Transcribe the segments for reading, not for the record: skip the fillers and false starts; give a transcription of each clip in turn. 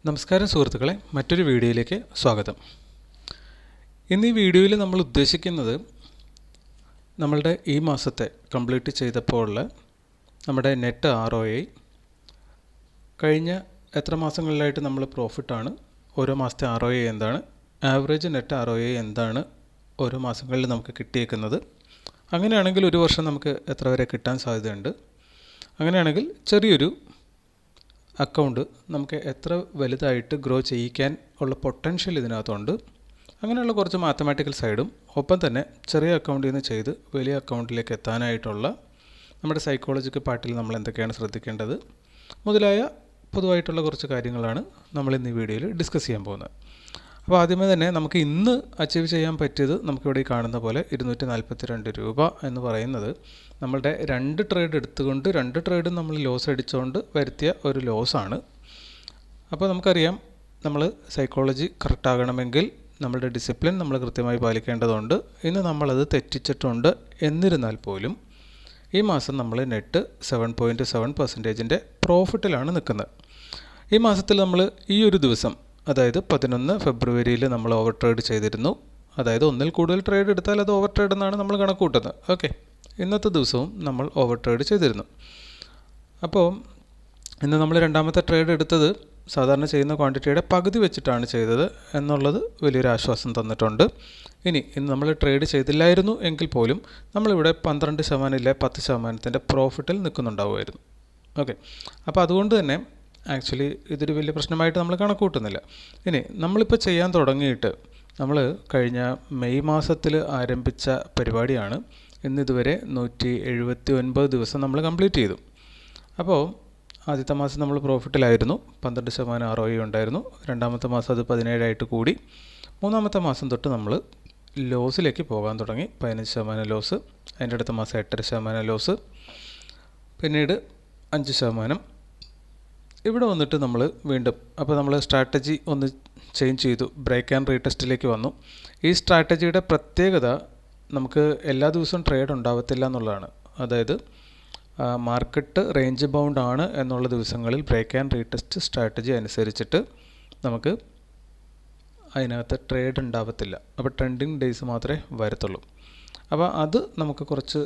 നമസ്കാരം സുഹൃത്തുക്കളെ, മറ്റൊരു വീഡിയോയിലേക്ക് സ്വാഗതം. ഇന്ന് ഈ വീഡിയോയിൽ നമ്മൾ ഉദ്ദേശിക്കുന്നത് നമ്മളുടെ ഈ മാസത്തെ കംപ്ലീറ്റ് ചെയ്തപ്പോൾ ഉള്ള നമ്മുടെ നെറ്റ് ROI, കഴിഞ്ഞ എത്ര മാസങ്ങളിലായിട്ട് നമ്മൾ പ്രോഫിറ്റാണ്, ഓരോ മാസത്തെ ROI എന്താണ്, ആവറേജ് നെറ്റ് ROI എന്താണ് ഓരോ മാസങ്ങളിൽ നമുക്ക് കിട്ടിയേക്കുന്നത്, അങ്ങനെയാണെങ്കിൽ ഒരു വർഷം നമുക്ക് എത്ര വരെ കിട്ടാൻ സാധ്യതയുണ്ട്, അങ്ങനെയാണെങ്കിൽ ചെറിയൊരു അക്കൗണ്ട് നമുക്ക് എത്ര വലുതായിട്ട് ഗ്രോ ചെയ്യിക്കാൻ ഉള്ള പൊട്ടൻഷ്യൽ ഇതിനകത്തുണ്ട്, അങ്ങനെയുള്ള കുറച്ച് മാത്തമാറ്റിക്കൽ സൈഡും ഒപ്പം തന്നെ ചെറിയ അക്കൗണ്ടിൽ നിന്ന് ചെയ്ത് വലിയ അക്കൗണ്ടിലേക്ക് എത്താനായിട്ടുള്ള നമ്മുടെ സൈക്കോളജിക്കൽ പാർട്ടിൽ നമ്മൾ എന്തൊക്കെയാണ് ശ്രദ്ധിക്കേണ്ടത് മുതലായ പൊതുവായിട്ടുള്ള കുറച്ച് കാര്യങ്ങളാണ് നമ്മൾ ഇന്ന് ഈ വീഡിയോയിൽ ഡിസ്കസ് ചെയ്യാൻ പോകുന്നത്. അപ്പോൾ ആദ്യമേ തന്നെ നമുക്ക് ഇന്ന് അച്ചീവ് ചെയ്യാൻ പറ്റിയത് നമുക്കിവിടെ കാണുന്ന പോലെ 242 രൂപ എന്ന് പറയുന്നത് നമ്മളുടെ 2 ട്രേഡ് എടുത്തുകൊണ്ട് 2 ട്രേഡും നമ്മൾ ലോസ് അടിച്ചുകൊണ്ട് വരുത്തിയ ഒരു ലോസാണ്. അപ്പോൾ നമുക്കറിയാം, നമ്മൾ സൈക്കോളജി കറക്റ്റാകണമെങ്കിൽ നമ്മളുടെ ഡിസിപ്ലിൻ നമ്മൾ കൃത്യമായി പാലിക്കേണ്ടതുണ്ട്. ഇന്ന് നമ്മളത് തെറ്റിച്ചിട്ടുണ്ട്. എന്നിരുന്നാൽ പോലും ഈ മാസം നമ്മൾ നെറ്റ് 7.7% പ്രോഫിറ്റിലാണ് നിൽക്കുന്നത്. ഈ മാസത്തിൽ നമ്മൾ ഈ ഒരു ദിവസം, അതായത് 11 ഫെബ്രുവരിയിൽ നമ്മൾ ഓവർ ട്രേഡ് ചെയ്തിരുന്നു. അതായത് ഒന്നിൽ കൂടുതൽ ട്രേഡ് എടുത്താൽ അത് ഓവർ ട്രേഡ് എന്നാണ് നമ്മൾ കണക്ക് കൂട്ടുന്നത്. ഓക്കെ, ഇന്നത്തെ ദിവസവും നമ്മൾ ഓവർ ട്രേഡ് ചെയ്തിരുന്നു. അപ്പോൾ ഇന്ന് നമ്മൾ രണ്ടാമത്തെ ട്രേഡ് എടുത്തത് സാധാരണ ചെയ്യുന്ന ക്വാണ്ടിറ്റിയുടെ പകുതി വെച്ചിട്ടാണ് ചെയ്തത് എന്നുള്ളത് വലിയൊരു ആശ്വാസം തന്നിട്ടുണ്ട്. ഇന്ന് നമ്മൾ ട്രേഡ് ചെയ്തില്ലായിരുന്നു എങ്കിൽ പോലും നമ്മളിവിടെ 12% ഇല്ല 10% പ്രോഫിറ്റിൽ നിൽക്കുന്നുണ്ടാവുമായിരുന്നു. ഓക്കെ, അപ്പോൾ അതുകൊണ്ട് തന്നെ ആക്ച്വലി ഇതൊരു വലിയ പ്രശ്നമായിട്ട് നമ്മൾ കണക്ക് കൂട്ടുന്നില്ല. നമ്മളിപ്പോൾ ചെയ്യാൻ തുടങ്ങിയിട്ട് നമ്മൾ കഴിഞ്ഞ മെയ് മാസത്തിൽ ആരംഭിച്ച പരിപാടിയാണ്. ഇതുവരെ 179 ദിവസം നമ്മൾ കംപ്ലീറ്റ് ചെയ്തു. അപ്പോൾ ആദ്യത്തെ മാസം നമ്മൾ പ്രോഫിറ്റിലായിരുന്നു, 12% ROI ഉണ്ടായിരുന്നു. രണ്ടാമത്തെ മാസം അത് 17 കൂടി. മൂന്നാമത്തെ മാസം തൊട്ട് നമ്മൾ ലോസിലേക്ക് പോകാൻ തുടങ്ങി. 15% ലോസ്, അതിൻ്റെ അടുത്ത മാസം 8.5% ലോസ്, പിന്നീട് 5%. ഇവിടെ വന്നിട്ട് നമ്മൾ വീണ്ടും, അപ്പോൾ നമ്മൾ സ്ട്രാറ്റജി ഒന്ന് ചേഞ്ച് ചെയ്തു, ബ്രേക്ക് ആൻഡ് റീടെസ്റ്റിലേക്ക് വന്നു. ഈ സ്ട്രാറ്റജിയുടെ പ്രത്യേകത നമുക്ക് എല്ലാ ദിവസവും ട്രേഡ് ഉണ്ടാവത്തില്ല എന്നുള്ളതാണ്. അതായത് മാർക്കറ്റ് റേഞ്ച് ബൗണ്ട് ആണ് എന്നുള്ള ദിവസങ്ങളിൽ ബ്രേക്ക് ആൻഡ് റീടെസ്റ്റ് സ്ട്രാറ്റജി അനുസരിച്ചിട്ട് നമുക്ക് അതിനകത്ത് ട്രേഡ് ഉണ്ടാവത്തില്ല. അപ്പോൾ ട്രെൻഡിങ് ഡേയ്സ് മാത്രമേ വരത്തുള്ളൂ. അപ്പോൾ അത് നമുക്ക് കുറച്ച്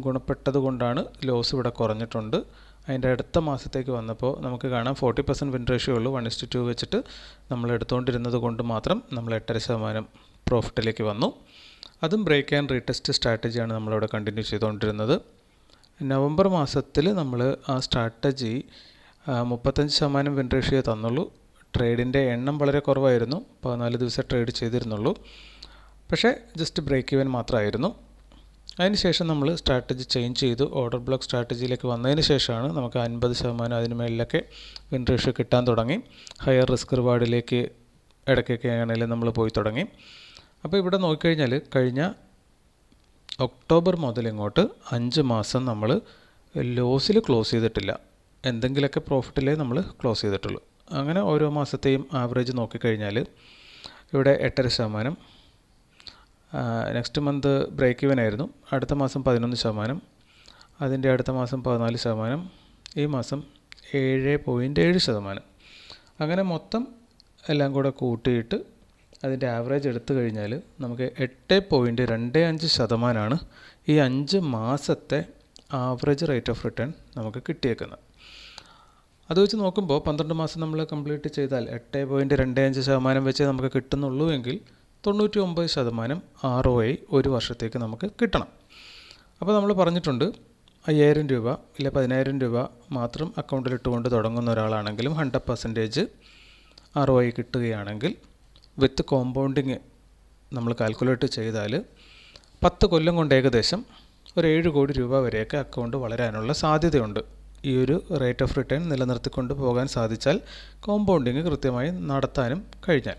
ഗുണപ്പെട്ടത് കൊണ്ടാണ് ലോസ് ഇവിടെ കുറഞ്ഞിട്ടുണ്ട്. അതിൻ്റെ അടുത്ത മാസത്തേക്ക് വന്നപ്പോൾ നമുക്ക് കാണാം 40% വിൻ റേഷ്യോ ഉള്ളൂ. 1:2 വെച്ചിട്ട് നമ്മൾ എടുത്തുകൊണ്ടിരുന്നത് കൊണ്ട് മാത്രം നമ്മൾ 8.5% പ്രോഫിറ്റിലേക്ക് വന്നു. അതും ബ്രേക്ക് ആൻഡ് റീടെസ്റ്റ് സ്ട്രാറ്റജിയാണ് നമ്മളിവിടെ കണ്ടിന്യൂ ചെയ്തുകൊണ്ടിരുന്നത്. നവംബർ മാസത്തിൽ നമ്മൾ ആ സ്ട്രാറ്റജി 35% വിൻ റേഷ്യോ തന്നുള്ളൂ. ട്രേഡിൻ്റെ എണ്ണം വളരെ കുറവായിരുന്നു, 14 ദിവസം ട്രേഡ് ചെയ്തിരുന്നുള്ളൂ. പക്ഷേ ജസ്റ്റ് ബ്രേക്ക് ഈവൻ മാത്രമായിരുന്നു. അതിനുശേഷം നമ്മൾ സ്ട്രാറ്റജി ചേഞ്ച് ചെയ്തു, ഓർഡർ ബ്ലോക്ക് സ്ട്രാറ്റജിയിലേക്ക് വന്നതിന് ശേഷമാണ് നമുക്ക് 50% അതിന് മേളിലൊക്കെ വിൻ റേഷ്യോ കിട്ടാൻ തുടങ്ങി. ഹയർ റിസ്ക് റിവാർഡിലേക്ക് ഇടയ്ക്കൊക്കെ ആണെങ്കിലും നമ്മൾ പോയി തുടങ്ങി. അപ്പോൾ ഇവിടെ നോക്കിക്കഴിഞ്ഞാൽ കഴിഞ്ഞ ഒക്ടോബർ മുതൽ ഇങ്ങോട്ട് 5 മാസം നമ്മൾ ലോസിൽ ക്ലോസ് ചെയ്തിട്ടില്ല, എന്തെങ്കിലുമൊക്കെ പ്രോഫിറ്റിലേ നമ്മൾ ക്ലോസ് ചെയ്തിട്ടുള്ളൂ. അങ്ങനെ ഓരോ മാസത്തെയും ആവറേജ് നോക്കിക്കഴിഞ്ഞാൽ ഇവിടെ 8.5%, നെക്സ്റ്റ് മന്ത് ബ്രേക്ക് ഈവൻ ആയിരുന്നു, അടുത്ത മാസം 11%, അതിൻ്റെ അടുത്ത മാസം 14%, ഈ മാസം 7.7%. അങ്ങനെ മൊത്തം എല്ലാം കൂടെ കൂട്ടിയിട്ട് അതിൻ്റെ ആവറേജ് എടുത്തു കഴിഞ്ഞാൽ നമുക്ക് 8.25% ഈ 5 മാസത്തെ ആവറേജ് റേറ്റ് ഓഫ് റിട്ടേൺ നമുക്ക് കിട്ടിയേക്കുന്നത്. അത് വെച്ച് നോക്കുമ്പോൾ 12 മാസം നമ്മൾ കംപ്ലീറ്റ് ചെയ്താൽ 8.25% വെച്ച് നമുക്ക് കിട്ടുന്നുള്ളൂ എങ്കിൽ 99% ROI ഒരു വർഷത്തേക്ക് നമുക്ക് കിട്ടണം. അപ്പോൾ നമ്മൾ പറഞ്ഞിട്ടുണ്ട്, 5000 രൂപ ഇല്ല 10000 രൂപ മാത്രം അക്കൗണ്ടിലിട്ടുകൊണ്ട് തുടങ്ങുന്ന ഒരാളാണെങ്കിലും 100% ROI കിട്ടുകയാണെങ്കിൽ വിത്ത് കോമ്പൗണ്ടിങ് നമ്മൾ കാൽക്കുലേറ്റ് ചെയ്താൽ 10 കൊല്ലം കൊണ്ട് ഏകദേശം ഒരു 7 കോടി രൂപ വരെയൊക്കെ അക്കൗണ്ട് വളരാനുള്ള സാധ്യതയുണ്ട്. ഈ ഒരു റേറ്റ് ഓഫ് റിട്ടേൺ നിലനിർത്തിക്കൊണ്ട് പോകാൻ സാധിച്ചാൽ, കോമ്പൗണ്ടിങ് കൃത്യമായി നടത്താനും കഴിഞ്ഞാൽ.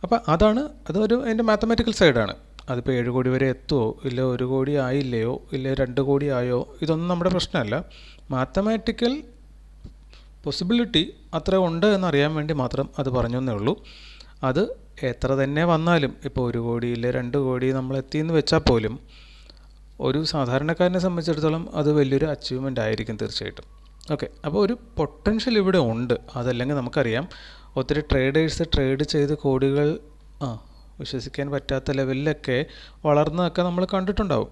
അപ്പോൾ അതൊരു അതിൻ്റെ മാത്തമാറ്റിക്കൽ സൈഡാണ്. അതിപ്പോൾ 7 കോടി വരെ എത്തുമോ ഇല്ല 1 കോടി ആയില്ലയോ ഇല്ല 2 കോടി ആയോ, ഇതൊന്നും നമ്മുടെ പ്രശ്നമല്ല. മാത്തമാറ്റിക്കൽ പോസിബിലിറ്റി അത്ര ഉണ്ട് എന്നറിയാൻ വേണ്ടി മാത്രം അത് പറഞ്ഞേ ഉള്ളൂ. അത് എത്ര തന്നെ വന്നാലും, ഇപ്പോൾ 1 കോടി ഇല്ല 2 കോടി നമ്മൾ എത്തിയെന്ന് വെച്ചാൽ പോലും ഒരു സാധാരണക്കാരനെ സംബന്ധിച്ചിടത്തോളം അത് വലിയൊരു അച്ചീവ്മെൻ്റ് ആയിരിക്കും തീർച്ചയായിട്ടും. ഓക്കെ, അപ്പോൾ ഒരു പൊട്ടൻഷ്യൽ ഇവിടെ ഉണ്ട്. അതല്ലെങ്കിൽ നമുക്കറിയാം ഒത്തിരി ട്രേഡേഴ്സ് ട്രേഡ് ചെയ്ത് കോടികൾ വിശ്വസിക്കാൻ പറ്റാത്ത ലെവലിലൊക്കെ വളർന്നതൊക്കെ നമ്മൾ കണ്ടിട്ടുണ്ടാവും.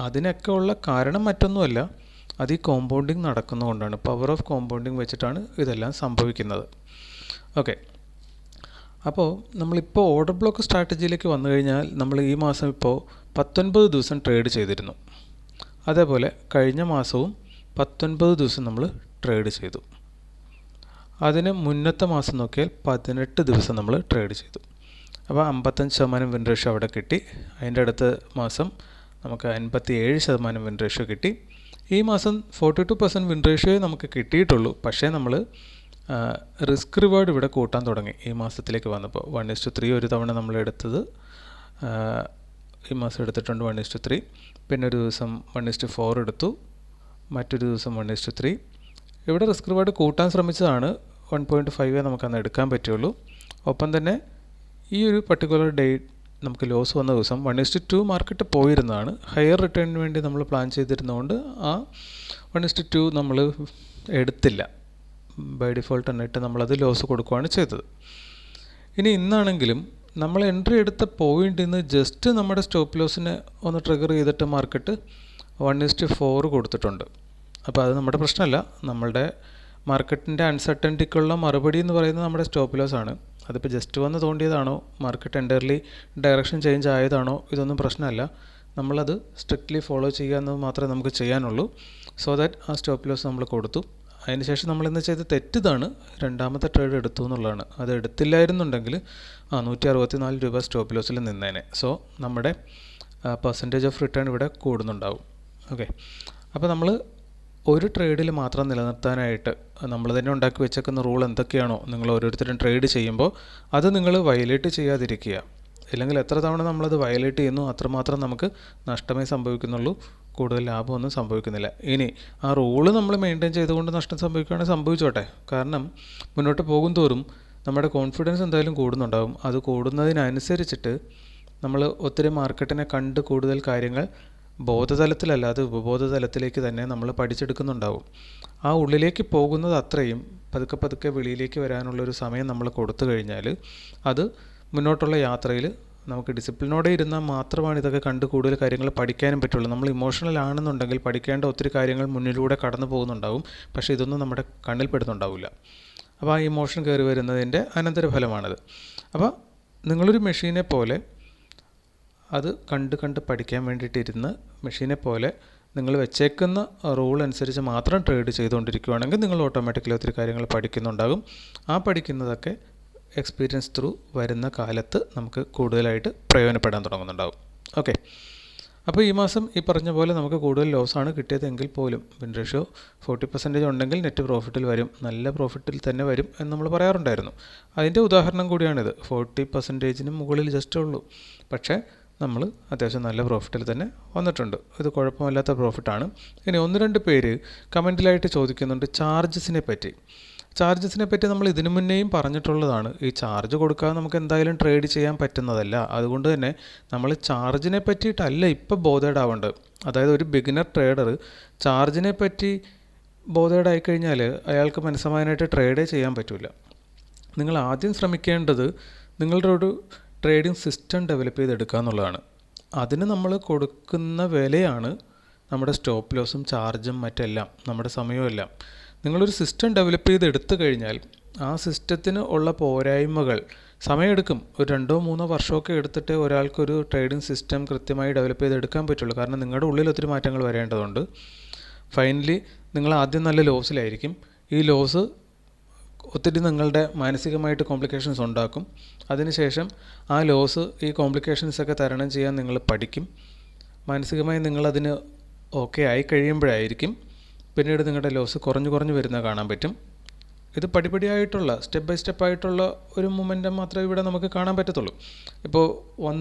അതിനൊക്കെ ഉള്ള കാരണം മറ്റൊന്നുമല്ല, അത് ഈ കോമ്പൗണ്ടിങ് നടക്കുന്നതുകൊണ്ടാണ്. പവർ ഓഫ് കോമ്പൗണ്ടിങ് വെച്ചിട്ടാണ് ഇതെല്ലാം സംഭവിക്കുന്നത്. ഓക്കെ, അപ്പോൾ നമ്മളിപ്പോൾ ഓർഡർ ബ്ലോക്ക് സ്ട്രാറ്റജിയിലേക്ക് വന്നു കഴിഞ്ഞാൽ നമ്മൾ ഈ മാസം ഇപ്പോൾ 19 ദിവസം ട്രേഡ് ചെയ്തിരുന്നു. അതേപോലെ കഴിഞ്ഞ മാസവും 19 ദിവസം നമ്മൾ ട്രേഡ് ചെയ്തു. അതിന് മുന്നത്തെ മാസം നോക്കിയാൽ 18 ദിവസം നമ്മൾ ട്രേഡ് ചെയ്തു. അപ്പോൾ 55% വിൻ റേഷ്യോ അവിടെ കിട്ടി. അതിൻ്റെ അടുത്ത മാസം നമുക്ക് 57% വിൻ റേഷ്യോ കിട്ടി. ഈ മാസം 42% വിൻ റേഷ്യോയെ നമുക്ക് കിട്ടിയിട്ടുള്ളൂ. പക്ഷേ നമ്മൾ റിസ്ക് റിവാർഡ് ഇവിടെ കൂട്ടാൻ തുടങ്ങി ഈ മാസത്തിലേക്ക് വന്നപ്പോൾ. 1:3 ഒരു തവണ നമ്മൾ എടുത്തത് ഈ മാസം എടുത്തിട്ടുണ്ട് 1:3. പിന്നെ ഒരു ദിവസം 1:4 എടുത്തു, മറ്റൊരു ദിവസം 1:3. ഇവിടെ റിസ്ക് റിവാർഡ് കൂട്ടാൻ ശ്രമിച്ചതാണ്. 1.5 നമുക്കന്ന് എടുക്കാൻ പറ്റുള്ളൂ. ഒപ്പം തന്നെ ഈ ഒരു പർട്ടിക്കുലർ ഡേറ്റ് നമുക്ക് ലോസ് വന്ന ദിവസം 1:2 മാർക്കറ്റ് പോയിരുന്നതാണ്. ഹയർ റിട്ടേണിന് വേണ്ടി നമ്മൾ പ്ലാൻ ചെയ്തിരുന്നതുകൊണ്ട് ആ 1:2 നമ്മൾ എടുത്തില്ല. ബൈ ഡിഫോൾട്ട് എന്നിട്ട് നമ്മളത് ലോസ് കൊടുക്കുകയാണ് ചെയ്തത്. ഇനി ഇന്നാണെങ്കിലും നമ്മൾ എൻട്രി എടുത്ത പോയിന്റിൽ നിന്ന് ജസ്റ്റ് നമ്മുടെ സ്റ്റോപ്പ് ലോസിനെ ഒന്ന് ട്രിഗർ ചെയ്തിട്ട് മാർക്കറ്റ് 1:4 കൊടുത്തിട്ടുണ്ട്. അപ്പോൾ അത് നമ്മുടെ പ്രശ്നമല്ല. നമ്മളുടെ മാർക്കറ്റിൻ്റെ അൺസർട്ടനിറ്റിക്കുള്ള മറുപടി എന്ന് പറയുന്നത് നമ്മുടെ സ്റ്റോപ്പ് ലോസ് ആണ്. അതിപ്പോൾ ജസ്റ്റ് വന്ന് തോണ്ടിയതാണോ, മാർക്കറ്റ് എൻ്റയർലി ഡയറക്ഷൻ ചേഞ്ച് ആയതാണോ, ഇതൊന്നും പ്രശ്നമല്ല. നമ്മളത് സ്ട്രിക്റ്റ്ലി ഫോളോ ചെയ്യുക എന്നത് മാത്രമേ നമുക്ക് ചെയ്യാനുള്ളൂ. സോ ദാറ്റ് ആ സ്റ്റോപ്പ് ലോസ് നമ്മൾ കൊടുത്തു. അതിനുശേഷം നമ്മളിന്ന് ചെയ്ത തെറ്റിതാണ് രണ്ടാമത്തെ ട്രേഡ് എടുത്തു എന്നുള്ളതാണ്. അത് എടുത്തില്ലായിരുന്നുണ്ടെങ്കിൽ 164 രൂപ സ്റ്റോപ്പ് ലോസിൽ നിന്നേനെ. സോ നമ്മുടെ പെർസെൻറ്റേജ് ഓഫ് റിട്ടേൺ ഇവിടെ കൂടുന്നുണ്ടാവും. ഓക്കെ, അപ്പോൾ നമ്മൾ ഒരു ട്രേഡിൽ മാത്രം നിലനിർത്താനായിട്ട് നമ്മൾ തന്നെ ഉണ്ടാക്കി വെച്ചേക്കുന്ന റൂൾ എന്തൊക്കെയാണോ നിങ്ങൾ ഓരോരുത്തരും ട്രേഡ് ചെയ്യുമ്പോൾ അത് നിങ്ങൾ വയലേറ്റ് ചെയ്യാതിരിക്കുക. ഇല്ലെങ്കിൽ എത്ര തവണ നമ്മളത് വയലേറ്റ് ചെയ്യുന്നു അത്രമാത്രം നമുക്ക് നഷ്ടമേ സംഭവിക്കുന്നുള്ളൂ, കൂടുതൽ ലാഭമൊന്നും സംഭവിക്കുന്നില്ല. ഇനി ആ റൂള് നമ്മൾ മെയിൻറ്റെയിൻ ചെയ്തുകൊണ്ട് നഷ്ടം സംഭവിക്കുകയാണെങ്കിൽ സംഭവിച്ചോട്ടെ. കാരണം മുന്നോട്ട് പോകും തോറും നമ്മുടെ കോൺഫിഡൻസ് എന്തായാലും കൂടുന്നുണ്ടാകും. അത് കൂടുന്നതിനനുസരിച്ചിട്ട് നമ്മൾ ഒത്തിരി മാർക്കറ്റിനെ കണ്ട് കൂടുതൽ കാര്യങ്ങൾ ബോധതലത്തിലല്ലാതെ ഉപബോധതലത്തിലേക്ക് തന്നെ നമ്മൾ പഠിച്ചെടുക്കുന്നുണ്ടാവും. ആ ഉള്ളിലേക്ക് പോകുന്നത് അത്രയും പതുക്കെ പതുക്കെ വെളിയിലേക്ക് വരാനുള്ളൊരു സമയം നമ്മൾ കൊടുത്തു കഴിഞ്ഞാൽ അത് മുന്നോട്ടുള്ള യാത്രയിൽ നമുക്ക് ഡിസിപ്ലിനോടെ ഇരുന്നാൽ മാത്രമാണ് ഇതൊക്കെ കണ്ട് കൂടുതൽ കാര്യങ്ങൾ പഠിക്കാനും പറ്റുള്ളൂ. നമ്മൾ ഇമോഷണൽ ആണെന്നുണ്ടെങ്കിൽ പഠിക്കേണ്ട ഒത്തിരി കാര്യങ്ങൾ മുന്നിലൂടെ കടന്നു പോകുന്നുണ്ടാവും. പക്ഷേ ഇതൊന്നും നമ്മുടെ കണ്ണിൽ പെടുന്നുണ്ടാവില്ല. അപ്പോൾ ആ ഇമോഷൻ കയറി വരുന്നതിൻ്റെ അനന്തരഫലമാണിത്. അപ്പോൾ നിങ്ങളൊരു മെഷീനെ പോലെ അത് കണ്ട് പഠിക്കാൻ വേണ്ടിയിട്ടിരുന്ന് മെഷീനെ പോലെ നിങ്ങൾ വെച്ചേക്കുന്ന റൂൾ അനുസരിച്ച് മാത്രം ട്രേഡ് ചെയ്തുകൊണ്ടിരിക്കുകയാണെങ്കിൽ നിങ്ങൾ ഓട്ടോമാറ്റിക്കലി ഒത്തിരി കാര്യങ്ങൾ പഠിക്കുന്നുണ്ടാകും. ആ പഠിക്കുന്നതൊക്കെ എക്സ്പീരിയൻസ് ത്രൂ വരുന്ന കാലത്ത് നമുക്ക് കൂടുതലായിട്ട് പ്രയോജനപ്പെടാൻ തുടങ്ങുന്നുണ്ടാകും. ഓക്കെ, അപ്പോൾ ഈ മാസം ഈ പറഞ്ഞ പോലെ നമുക്ക് കൂടുതൽ ലോസാണ് കിട്ടിയതെങ്കിൽ പോലും വിൻ റേഷ്യോ 40% ഉണ്ടെങ്കിൽ നെറ്റ് പ്രോഫിറ്റിൽ വരും, നല്ല പ്രോഫിറ്റിൽ തന്നെ വരും എന്ന് നമ്മൾ പറയാറുണ്ടായിരുന്നു. അതിൻ്റെ ഉദാഹരണം കൂടിയാണിത്. 40%-ന് മുകളിൽ ജസ്റ്റേ ഉള്ളൂ, പക്ഷേ നമ്മൾ അത്യാവശ്യം നല്ല പ്രോഫിറ്റിൽ തന്നെ വന്നിട്ടുണ്ട്. ഇത് കുഴപ്പമില്ലാത്ത പ്രോഫിറ്റാണ്. ഇനി 1-2 പേര് കമൻറ്റിലായിട്ട് ചോദിക്കുന്നുണ്ട് ചാർജസിനെ പറ്റി. ചാർജസിനെ പറ്റി നമ്മൾ ഇതിനു മുന്നേയും പറഞ്ഞിട്ടുള്ളതാണ്. ഈ ചാർജ് കൊടുക്കാതെ നമുക്ക് എന്തായാലും ട്രേഡ് ചെയ്യാൻ പറ്റുന്നതല്ല. അതുകൊണ്ട് തന്നെ നമ്മൾ ചാർജിനെ പറ്റിയിട്ടല്ല ഇപ്പോൾ ബോധേഡാവേണ്ടത്. അതായത് ഒരു ബിഗിനർ ട്രേഡർ ചാർജിനെ പറ്റി ബോധേഡായി കഴിഞ്ഞാൽ അയാൾക്ക് മനസ്സമാനായിട്ട് ട്രേഡേ ചെയ്യാൻ പറ്റില്ല. നിങ്ങൾ ആദ്യം ശ്രമിക്കേണ്ടത് നിങ്ങളുടെ ഒരു ട്രേഡിംഗ് സിസ്റ്റം ഡെവലപ്പ് ചെയ്തെടുക്കുക എന്നുള്ളതാണ്. അതിന് നമ്മൾ കൊടുക്കുന്ന വിലയാണ് നമ്മുടെ സ്റ്റോപ്പ് ലോസും ചാർജും മറ്റെല്ലാം, നമ്മുടെ സമയവും എല്ലാം. നിങ്ങളൊരു സിസ്റ്റം ഡെവലപ്പ് ചെയ്ത് എടുത്തു കഴിഞ്ഞാൽ ആ സിസ്റ്റത്തിന് ഉള്ള പോരായ്മകൾ സമയമെടുക്കും. ഒരു 2-3 വർഷമൊക്കെ എടുത്തിട്ട് ഒരാൾക്കൊരു ട്രേഡിംഗ് സിസ്റ്റം കൃത്യമായി ഡെവലപ്പ് ചെയ്തെടുക്കാൻ പറ്റുള്ളൂ. കാരണം നിങ്ങളുടെ ഉള്ളിൽ ഒത്തിരി മാറ്റങ്ങൾ വരേണ്ടതുണ്ട്. ഫൈനലി നിങ്ങൾ ആദ്യം നല്ല ലോസിലായിരിക്കും. ഈ ലോസ് ഒത്തിരി നിങ്ങളുടെ മാനസികമായിട്ട് കോംപ്ലിക്കേഷൻസ് ഉണ്ടാക്കും. അതിനുശേഷം ആ ലോസ് ഈ കോംപ്ലിക്കേഷൻസൊക്കെ തരണം ചെയ്യാൻ നിങ്ങൾ പഠിക്കും. മാനസികമായി നിങ്ങളതിന് ഓക്കെ ആയി കഴിയുമ്പോഴായിരിക്കും പിന്നീട് നിങ്ങളുടെ ലോസ് കുറഞ്ഞു വരുന്നത് കാണാൻ പറ്റും. ഇത് പടിപടിയായിട്ടുള്ള സ്റ്റെപ്പ് ബൈ സ്റ്റെപ്പായിട്ടുള്ള ഒരു മൊമെൻറ്റം മാത്രമേ ഇവിടെ നമുക്ക് കാണാൻ പറ്റത്തുള്ളൂ. ഇപ്പോൾ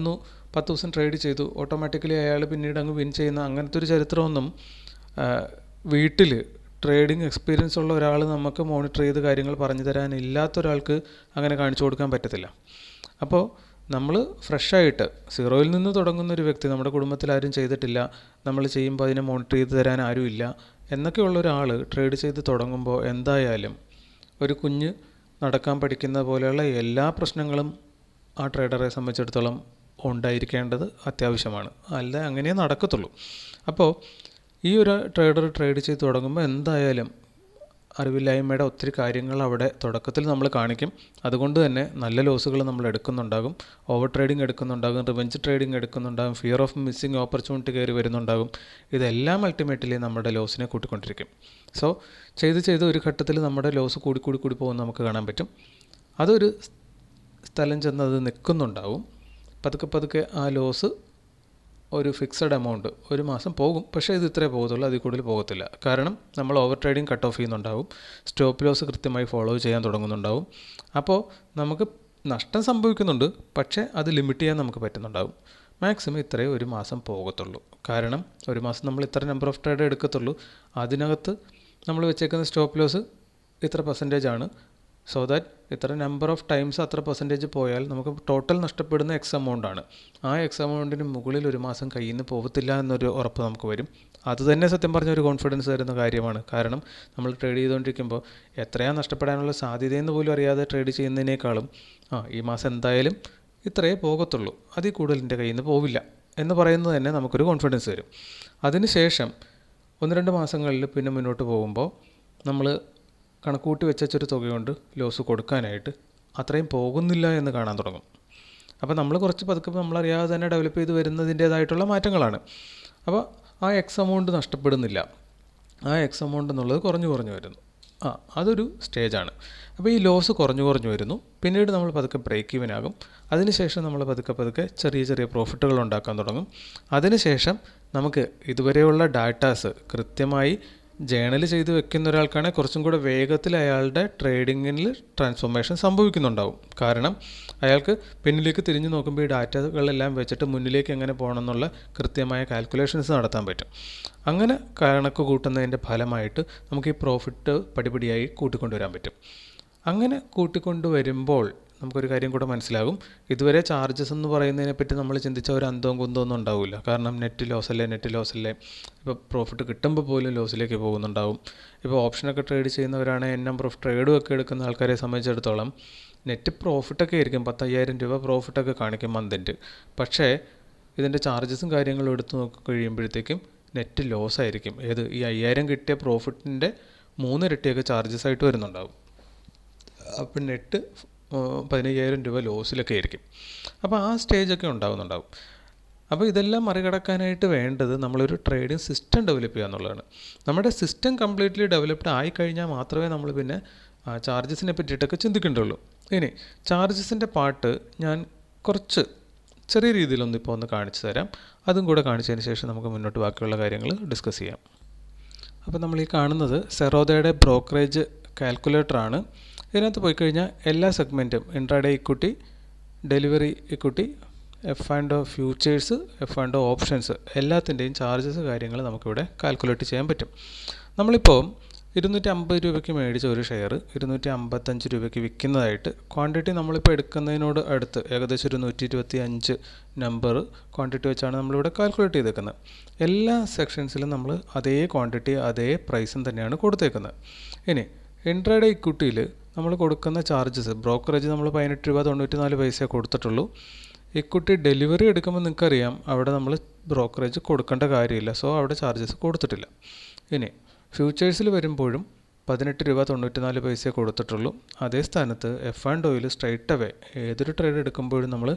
10 ദിവസം ട്രേഡ് ചെയ്തു, ഓട്ടോമാറ്റിക്കലി അയാൾ പിന്നീട് അങ്ങ് വിൻ ചെയ്യുന്ന അങ്ങനത്തെ ഒരു ചരിത്രമൊന്നും വീട്ടിൽ ട്രേഡിംഗ് എക്സ്പീരിയൻസ് ഉള്ള ഒരാൾ നമുക്ക് മോണിറ്റർ ചെയ്ത് കാര്യങ്ങൾ പറഞ്ഞു തരാനില്ലാത്ത ഒരാൾക്ക് അങ്ങനെ കാണിച്ചു കൊടുക്കാൻ പറ്റത്തില്ല. അപ്പോൾ നമ്മൾ ഫ്രഷായിട്ട് സീറോയിൽ നിന്ന് തുടങ്ങുന്ന ഒരു വ്യക്തി, നമ്മുടെ കുടുംബത്തിൽ ആരും ചെയ്തിട്ടില്ല, നമ്മൾ ചെയ്യുമ്പോൾ അതിനെ മോണിറ്റർ ചെയ്ത് തരാൻ ആരുമില്ല എന്നൊക്കെയുള്ള ഒരാൾ ട്രേഡ് ചെയ്ത് തുടങ്ങുമ്പോൾ എന്തായാലും ഒരു കുഞ്ഞ് നടക്കാൻ പഠിക്കുന്ന പോലെയുള്ള എല്ലാ പ്രശ്നങ്ങളും ആ ട്രേഡറെ സംബന്ധിച്ചിടത്തോളം ഉണ്ടായിരിക്കേണ്ടത് അത്യാവശ്യമാണ്. അല്ല അങ്ങനെ നടക്കത്തുള്ളൂ. അപ്പോൾ ഈ ഒരു ട്രേഡർ ട്രേഡ് ചെയ്ത് തുടങ്ങുമ്പോൾ എന്തായാലും അറിവില്ലായ്മയുടെ ഒത്തിരി കാര്യങ്ങൾ അവിടെ തുടക്കത്തിൽ നമ്മൾ കാണിക്കും. അതുകൊണ്ട് തന്നെ നല്ല ലോസുകൾ നമ്മൾ എടുക്കുന്നുണ്ടാകും, ഓവർ ട്രേഡിംഗ് എടുക്കുന്നുണ്ടാകും, റിവെഞ്ച് ട്രേഡിംഗ് എടുക്കുന്നുണ്ടാകും, ഫിയർ ഓഫ് മിസ്സിങ് ഓപ്പർച്യൂണിറ്റി കയറി വരുന്നുണ്ടാകും. ഇതെല്ലാം അൾട്ടിമേറ്റ്ലി നമ്മുടെ ലോസിനെ കൂട്ടിക്കൊണ്ടിരിക്കും. സോ ചെയ്ത് ഒരു ഘട്ടത്തിൽ നമ്മുടെ ലോസ് കൂടി പോകുന്ന നമുക്ക് കാണാൻ പറ്റും. അതൊരു സ്ഥലം ചെന്ന് അത് നിൽക്കുന്നുണ്ടാവും. പതുക്കെ ആ ലോസ് ഒരു ഫിക്സഡ് എമൗണ്ട് ഒരു മാസം പോകും. പക്ഷേ ഇത് ഇത്രേ പോകത്തുള്ളൂ, അതിൽ കൂടുതൽ പോകത്തില്ല. കാരണം നമ്മൾ ഓവർ ട്രേഡിംഗ് കട്ട് ഓഫ് ചെയ്യുന്നുണ്ടാവും, സ്റ്റോപ്പ് ലോസ് കൃത്യമായി ഫോളോ ചെയ്യാൻ തുടങ്ങുന്നുണ്ടാവും. അപ്പോൾ നമുക്ക് നഷ്ടം സംഭവിക്കുന്നുണ്ട്, പക്ഷേ അത് ലിമിറ്റ് ചെയ്യാൻ നമുക്ക് പറ്റുന്നുണ്ടാവും. മാക്സിമം ഇത്രയേ ഒരു മാസം പോകത്തുള്ളൂ. കാരണം ഒരു മാസം നമ്മൾ ഇത്ര നമ്പർ ഓഫ് ട്രേഡ് എടുക്കത്തുള്ളൂ. അതിനകത്ത് നമ്മൾ വെച്ചേക്കുന്ന സ്റ്റോപ്പ് ലോസ് ഇത്ര പെർസെൻറ്റേജാണ്. സോ ദാറ്റ് ഇത്ര നമ്പർ ഓഫ് ടൈംസ് അത്ര പെർസെൻറ്റേജ് പോയാൽ നമുക്ക് ടോട്ടൽ നഷ്ടപ്പെടുന്ന എക്സ് എമൗണ്ടാണ്. ആ എക്സ് എമൗണ്ടിന് മുകളിൽ ഒരു മാസം കയ്യിൽ നിന്ന് പോകത്തില്ല എന്നൊരു ഉറപ്പ് നമുക്ക് വരും. അത് തന്നെ സത്യം പറഞ്ഞ ഒരു കോൺഫിഡൻസ് തരുന്ന കാര്യമാണ്. കാരണം നമ്മൾ ട്രേഡ് ചെയ്തുകൊണ്ടിരിക്കുമ്പോൾ എത്രയാണ് നഷ്ടപ്പെടാനുള്ള സാധ്യതയെന്ന് പോലും അറിയാതെ ട്രേഡ് ചെയ്യുന്നതിനേക്കാളും ഈ മാസം എന്തായാലും ഇത്രയേ പോകത്തുള്ളൂ, അതിൽ കൂടുതൽ എൻ്റെ കയ്യിൽ നിന്ന് പോവില്ല എന്ന് പറയുന്നത് തന്നെ നമുക്കൊരു കോൺഫിഡൻസ് തരും. അതിനുശേഷം 1-2 മാസങ്ങളിൽ പിന്നെ മുന്നോട്ട് പോകുമ്പോൾ നമ്മൾ കണക്കൂട്ടി വെച്ചൊരു തുകയുണ്ട് ലോസ് കൊടുക്കാനായിട്ട് അത്രയും പോകുന്നില്ല എന്ന് കാണാൻ തുടങ്ങും. അപ്പോൾ നമ്മൾ കുറച്ച് പതുക്കെ നമ്മളറിയാതെ തന്നെ ഡെവലപ്പ് ചെയ്ത് വരുന്നതിൻ്റേതായിട്ടുള്ള മാറ്റങ്ങളാണ്. അപ്പോൾ ആ എക്സ് എമൗണ്ട് നഷ്ടപ്പെടുന്നില്ല, ആ എക്സ് എമൗണ്ട് എന്നുള്ളത് കുറഞ്ഞു വരുന്നു. അതൊരു സ്റ്റേജാണ്. അപ്പോൾ ഈ ലോസ് കുറഞ്ഞു വരുന്നു. പിന്നീട് നമ്മൾ പതുക്കെ ബ്രേക്ക് ഈവൻ ആകും. അതിനുശേഷം നമ്മൾ പതുക്കെ ചെറിയ പ്രോഫിറ്റുകൾ ഉണ്ടാക്കാൻ തുടങ്ങും. അതിനുശേഷം നമുക്ക് ഇതുവരെയുള്ള ഡാറ്റാസ് കൃത്യമായി ജേണൽ ചെയ്ത് വെക്കുന്ന ഒരാൾക്കാണെങ്കിൽ കുറച്ചും കൂടെ വേഗത്തിൽ അയാളുടെ ട്രേഡിങ്ങിൽ ട്രാൻസ്ഫോർമേഷൻ സംഭവിക്കുന്നുണ്ടാവും. കാരണം അയാൾക്ക് പിന്നിലേക്ക് തിരിഞ്ഞു നോക്കുമ്പോൾ ഈ ഡാറ്റകളെല്ലാം വെച്ചിട്ട് മുന്നിലേക്ക് എങ്ങനെ പോകണം എന്നുള്ള കൃത്യമായ കാൽക്കുലേഷൻസ് നടത്താൻ പറ്റും. അങ്ങനെ കണക്ക് കൂട്ടുന്നതിൻ്റെ ഫലമായിട്ട് നമുക്ക് ഈ പ്രോഫിറ്റ് പടിപടിയായി കൂട്ടിക്കൊണ്ടുവരാൻ പറ്റും. അങ്ങനെ കൂട്ടിക്കൊണ്ടുവരുമ്പോൾ നമുക്കൊരു കാര്യം കൂടെ മനസ്സിലാകും. ഇതുവരെ ചാർജസ് എന്ന് പറയുന്നതിനെപ്പറ്റി നമ്മൾ ചിന്തിച്ച ഒരു അന്തവും കുന്തമൊന്നും ഉണ്ടാവില്ല. കാരണം നെറ്റ് ലോസല്ലേ. ഇപ്പോൾ പ്രോഫിറ്റ് കിട്ടുമ്പോൾ പോലും ലോസിലേക്ക് പോകുന്നുണ്ടാവും. ഇപ്പോൾ ഓപ്ഷനൊക്കെ ട്രേഡ് ചെയ്യുന്നവരാണ് നമ്പർ ഓഫ് ട്രേഡും ഒക്കെ എടുക്കുന്ന ആൾക്കാരെ സംബന്ധിച്ചിടത്തോളം നെറ്റ് പ്രോഫിറ്റൊക്കെ ആയിരിക്കും, 10,000 രൂപ പ്രോഫിറ്റൊക്കെ കാണിക്കും മന്തിൻ്റെ. പക്ഷേ ഇതിൻ്റെ ചാർജസും കാര്യങ്ങളും എടുത്ത് നോക്കി കഴിയുമ്പോഴത്തേക്കും നെറ്റ് ലോസ് ആയിരിക്കും. ഈ 5,000 കിട്ടിയ പ്രോഫിറ്റിൻ്റെ 3 ഇരട്ടിയൊക്കെ ചാർജസ് ആയിട്ട് വരുന്നുണ്ടാവും. അപ്പം നെറ്റ് 15,000 രൂപ ലോസിലൊക്കെ ആയിരിക്കും. അപ്പോൾ ആ സ്റ്റേജൊക്കെ ഉണ്ടാകുന്നുണ്ടാവും. അപ്പോൾ ഇതെല്ലാം മറികടക്കാനായിട്ട് വേണ്ടത് നമ്മളൊരു ട്രേഡിംഗ് സിസ്റ്റം ഡെവലപ്പ് ചെയ്യുക എന്നുള്ളതാണ്. നമ്മുടെ സിസ്റ്റം കംപ്ലീറ്റ്ലി ഡെവലപ്ഡ് ആയിക്കഴിഞ്ഞാൽ മാത്രമേ നമ്മൾ പിന്നെ ചാർജസിനെ പറ്റിയിട്ടൊക്കെ ചിന്തിക്കേണ്ടുള്ളൂ. ഇനി ചാർജസിൻ്റെ പാർട്ട് ഞാൻ കുറച്ച് ചെറിയ രീതിയിലൊന്നിപ്പോൾ ഒന്ന് കാണിച്ചു തരാം. അതും കൂടെ കാണിച്ചതിന് ശേഷം നമുക്ക് മുന്നോട്ട് ബാക്കിയുള്ള കാര്യങ്ങൾ ഡിസ്കസ് ചെയ്യാം. അപ്പോൾ നമ്മൾ ഈ കാണുന്നത് സെറോദയുടെ ബ്രോക്കറേജ് കാൽക്കുലേറ്ററാണ്. ഇതിനകത്ത് പോയി കഴിഞ്ഞാൽ എല്ലാ സെഗ്മെൻറ്റും intraday equity, delivery equity, F&O futures, F&O options എല്ലാത്തിൻ്റെയും ചാർജസ് കാര്യങ്ങൾ നമുക്കിവിടെ കാൽക്കുലേറ്റ് ചെയ്യാൻ പറ്റും. നമ്മളിപ്പോൾ 250 രൂപയ്ക്ക് മേടിച്ച ഒരു ഷെയർ 255 രൂപയ്ക്ക് വിൽക്കുന്നതായിട്ട് ക്വാണ്ടിറ്റി നമ്മളിപ്പോൾ എടുക്കുന്നതിനോട് അടുത്ത് ഏകദേശം ഒരു 125 നമ്പർ ക്വാണ്ടിറ്റി വെച്ചാണ് നമ്മളിവിടെ കാൽക്കുലേറ്റ് ചെയ്തേക്കുന്നത്. എല്ലാ സെക്ഷൻസിലും നമ്മൾ അതേ ക്വാണ്ടിറ്റി അതേ പ്രൈസും തന്നെയാണ് കൊടുത്തേക്കുന്നത്. ഇനി ഇൻട്രാഡേ ഇക്വിറ്റിയിൽ നമ്മൾ കൊടുക്കുന്ന ചാർജസ് ബ്രോക്കറേജ് നമ്മൾ 18 രൂപ 94 പൈസ കൊടുത്തിട്ടുള്ളൂ. ഇക്വിറ്റി ഡെലിവറി എടുക്കുമ്പോൾ നിങ്ങൾക്കറിയാം അവിടെ നമ്മൾ ബ്രോക്കറേജ് കൊടുക്കേണ്ട കാര്യമില്ല. സോ അവിടെ ചാർജസ് കൊടുത്തിട്ടില്ല. ഇനി ഫ്യൂച്ചേഴ്സിൽ വരുമ്പോഴും 18 രൂപ 94 പൈസ കൊടുത്തിട്ടുള്ളൂ. അതേ സ്ഥാനത്ത് F&Oയിൽ സ്ട്രൈറ്റ് അവേ ഏതൊരു ട്രേഡ് എടുക്കുമ്പോഴും നമ്മൾ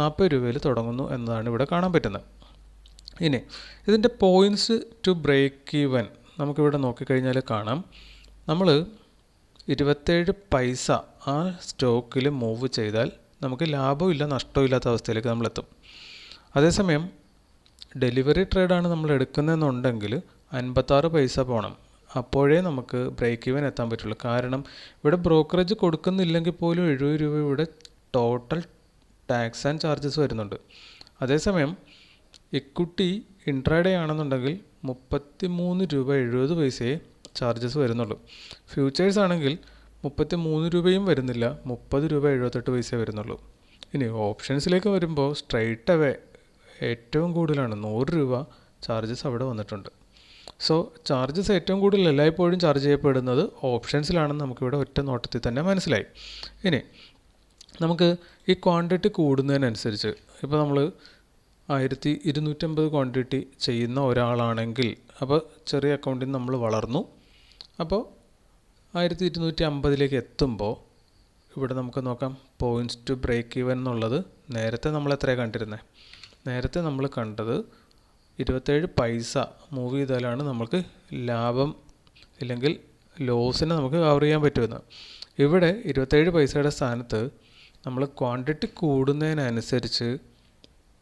40 രൂപയിൽ തുടങ്ങുന്നു എന്നതാണ് ഇവിടെ കാണാൻ പറ്റുന്നത്. ഇനി ഇതിൻ്റെ പോയിൻറ്റ്സ് ടു ബ്രേക്ക് ഈവൻ നമുക്കിവിടെ നോക്കിക്കഴിഞ്ഞാൽ കാണാം. നമ്മൾ 27 പൈസ ആ സ്റ്റോക്കിൽ മൂവ് ചെയ്താൽ നമുക്ക് ലാഭമില്ല നഷ്ടമില്ലാത്ത അവസ്ഥയിലേക്ക് നമ്മളെത്തും. അതേസമയം ഡെലിവറി ട്രേഡാണ് നമ്മൾ എടുക്കുന്നതെന്നുണ്ടെങ്കിൽ 56 പൈസ പോകണം. അപ്പോഴേ നമുക്ക് ബ്രേക്ക് ഈവൻ എത്താൻ പറ്റുള്ളൂ. കാരണം ഇവിടെ ബ്രോക്കറേജ് കൊടുക്കുന്നില്ലെങ്കിൽ പോലും 70 രൂപ ഇവിടെ ടോട്ടൽ ടാക്സ് ആൻഡ് ചാർജസ് വരുന്നുണ്ട്. അതേസമയം ഇക്വിറ്റി ഇൻട്രാഡേ ആണെന്നുണ്ടെങ്കിൽ 33 രൂപ 70 പൈസയെ ചാർജസ് വരുന്നുള്ളൂ. ഫ്യൂച്ചേഴ്സ് ആണെങ്കിൽ 33 രൂപയും വരുന്നില്ല, 30 രൂപ 78 പൈസ വരുന്നുള്ളൂ. ഇനി ഓപ്ഷൻസിലേക്ക് വരുമ്പോൾ സ്ട്രൈറ്റ് അവേ ഏറ്റവും കൂടുതലാണ് 100 രൂപ ചാർജസ് അവിടെ വന്നിട്ടുണ്ട്. സോ ചാർജസ് ഏറ്റവും കൂടുതൽ എല്ലായ്പ്പോഴും ചാർജ് ചെയ്യപ്പെടുന്നത് ഓപ്ഷൻസിലാണെന്ന് നമുക്കിവിടെ ഒറ്റ നോട്ടത്തിൽ തന്നെ മനസ്സിലായി. ഇനി നമുക്ക് ഈ ക്വാണ്ടിറ്റി കൂടുന്നതിനനുസരിച്ച് ഇപ്പോൾ നമ്മൾ 1250 ക്വാണ്ടിറ്റി ചെയ്യുന്ന ഒരാളാണെങ്കിൽ അപ്പോൾ ചെറിയ അക്കൗണ്ടിൽ നമ്മൾ വളർന്നു. അപ്പോൾ 1250 എത്തുമ്പോൾ ഇവിടെ നമുക്ക് നോക്കാം പോയിൻറ്റ്സ് ടു ബ്രേക്ക് ഈവൻ എന്നുള്ളത് നേരത്തെ നമ്മൾ എത്രയാണ് കണ്ടിരുന്നത്? നേരത്തെ നമ്മൾ കണ്ടത് 27 പൈസ മൂവ് ചെയ്താലാണ് നമുക്ക് ലാഭം ഇല്ലെങ്കിൽ ലോസിനെ നമുക്ക് കവർ ചെയ്യാൻ പറ്റുമെന്ന്. ഇവിടെ 27 പൈസയുടെ സ്ഥാനത്ത് നമ്മൾ ക്വാണ്ടിറ്റി കൂടുന്നതിനനുസരിച്ച്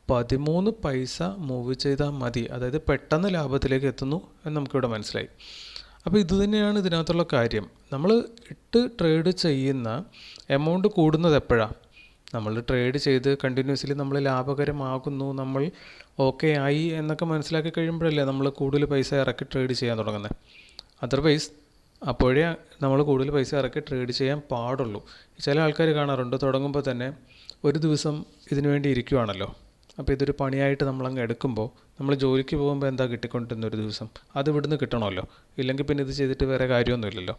13 പൈസ മൂവ് ചെയ്താൽ മതി. അതായത് പെട്ടെന്ന് ലാഭത്തിലേക്ക് എത്തുന്നു എന്ന് നമുക്കിവിടെ മനസ്സിലായി. അപ്പോൾ ഇത് തന്നെയാണ് ഇതിനകത്തുള്ള കാര്യം. നമ്മൾ ട്രേഡ് ചെയ്യുന്ന എമൗണ്ട് കൂടുന്നത് എപ്പോഴാണ്? നമ്മൾ ട്രേഡ് ചെയ്ത് കണ്ടിന്യൂസ്ലി നമ്മൾ ലാഭകരമാകുന്നു, നമ്മൾ ഓക്കെ ആയി എന്നൊക്കെ മനസ്സിലാക്കി കഴിയുമ്പോഴല്ലേ നമ്മൾ കൂടുതൽ പൈസ ഇറക്കി ട്രേഡ് ചെയ്യാൻ തുടങ്ങുന്നത്. അതർവൈസ് അപ്പോഴേ നമ്മൾ കൂടുതൽ പൈസ ഇറക്കി ട്രേഡ് ചെയ്യാൻ പാടുള്ളൂ. ചില ആൾക്കാർ കാണാറുണ്ട്, തുടങ്ങുമ്പോൾ തന്നെ ഒരു ദിവസം ഇതിനു വേണ്ടി ഇരിക്കുവാണല്ലോ. അപ്പോൾ ഇതൊരു പണിയായിട്ട് നമ്മളങ്ങ് എടുക്കുമ്പോൾ നമ്മൾ ജോലിക്ക് പോകുമ്പോൾ എന്താ കിട്ടിക്കൊണ്ടിരുന്ന ഒരു ദിവസം അത് ഇവിടുന്ന് കിട്ടണമല്ലോ, ഇല്ലെങ്കിൽ പിന്നെ ഇത് ചെയ്തിട്ട് വേറെ കാര്യമൊന്നുമില്ലല്ലോ.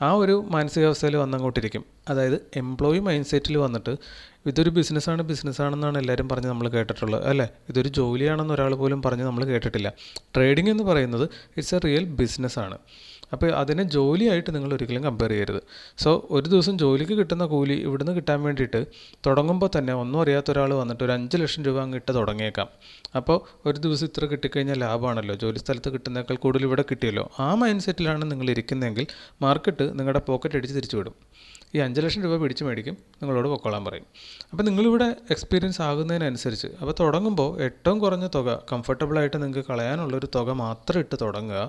ആ ഒരു മാനസികാവസ്ഥയിൽ വന്നങ്ങോട്ടിരിക്കും. അതായത് എംപ്ലോയി മൈൻഡ് സെറ്റിൽ വന്നിട്ട് ഇതൊരു ബിസിനസ്സാണെന്നാണ് എല്ലാവരും പറഞ്ഞ് നമ്മൾ കേട്ടിട്ടുള്ളത് അല്ലേ. ഇതൊരു ജോലിയാണെന്ന് ഒരാൾ പോലും പറഞ്ഞ് നമ്മൾ കേട്ടിട്ടില്ല. ട്രേഡിംഗ് എന്ന് പറയുന്നത് ഇറ്റ്സ് എ റിയൽ ബിസിനസ്സാണ്. അപ്പോൾ അതിനെ ജോലിയായിട്ട് നിങ്ങൾ ഒരിക്കലും കമ്പയർ ചെയ്യരുത്. സോ ഒരു ദിവസം ജോലിക്ക് കിട്ടുന്ന കൂലി ഇവിടുന്ന് കിട്ടാൻ വേണ്ടിയിട്ട് തുടങ്ങുമ്പോൾ തന്നെ ഒന്നും അറിയാത്ത ഒരാൾ വന്നിട്ട് ഒരു 5 ലക്ഷം രൂപ അങ്ങ് ഇട്ട് തുടങ്ങിയേക്കാം. അപ്പോൾ ഒരു ദിവസം ഇത്ര കിട്ടിക്കഴിഞ്ഞാൽ ലാഭമാണല്ലോ, ജോലി സ്ഥലത്ത് കിട്ടുന്നേക്കാൾ കൂടുതൽ ഇവിടെ കിട്ടിയല്ലോ. ആ മൈൻഡ് സെറ്റിലാണ് നിങ്ങൾ ഇരിക്കുന്നതെങ്കിൽ മാർക്കറ്റ് നിങ്ങളുടെ പോക്കറ്റ് അടിച്ച് തിരിച്ചു വിടും. ഈ 5 ലക്ഷം രൂപ പിടിച്ച് മേടിക്കും, നിങ്ങളോട് പൊക്കോളാൻ പറയും. അപ്പോൾ നിങ്ങളിവിടെ എക്സ്പീരിയൻസ് ആകുന്നതിനനുസരിച്ച് അപ്പോൾ തുടങ്ങുമ്പോൾ ഏറ്റവും കുറഞ്ഞ തുക കംഫർട്ടബിളായിട്ട് നിങ്ങൾക്ക് കളയാനുള്ളൊരു തുക മാത്രം ഇട്ട് തുടങ്ങുക.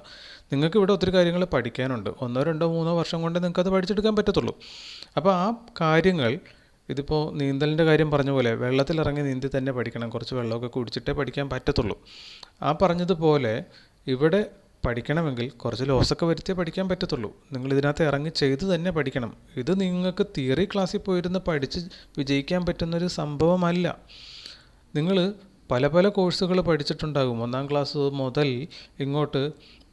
നിങ്ങൾക്ക് ഇവിടെ ഒത്തിരി കാര്യങ്ങൾ പഠിക്കാനുണ്ട്. 1, 2, 3 വർഷം കൊണ്ട് നിങ്ങൾക്കത് പഠിച്ചെടുക്കാൻ പറ്റത്തുള്ളൂ. അപ്പോൾ ആ കാര്യങ്ങൾ ഇതിപ്പോൾ നീന്തലിൻ്റെ കാര്യം പറഞ്ഞ പോലെ വെള്ളത്തിലിറങ്ങി നീന്തി തന്നെ പഠിക്കണം, കുറച്ച് വെള്ളമൊക്കെ കുടിച്ചിട്ടേ പഠിക്കാൻ പറ്റത്തുള്ളൂ. ആ പറഞ്ഞതുപോലെ ഇവിടെ പഠിക്കണമെങ്കിൽ കുറച്ച് ലോസൊക്കെ വരുത്തിയേ പഠിക്കാൻ പറ്റത്തുള്ളൂ. നിങ്ങൾ ഇതിനകത്ത് ഇറങ്ങി ചെയ്ത് തന്നെ പഠിക്കണം. ഇത് നിങ്ങൾക്ക് തിയറി ക്ലാസ്സിൽ പോയിരുന്ന് പഠിച്ച് വിജയിക്കാൻ പറ്റുന്നൊരു സംഭവമല്ല. നിങ്ങൾ പല കോഴ്സുകൾ പഠിച്ചിട്ടുണ്ടാകും. 1ാം ക്ലാസ് മുതൽ ഇങ്ങോട്ട്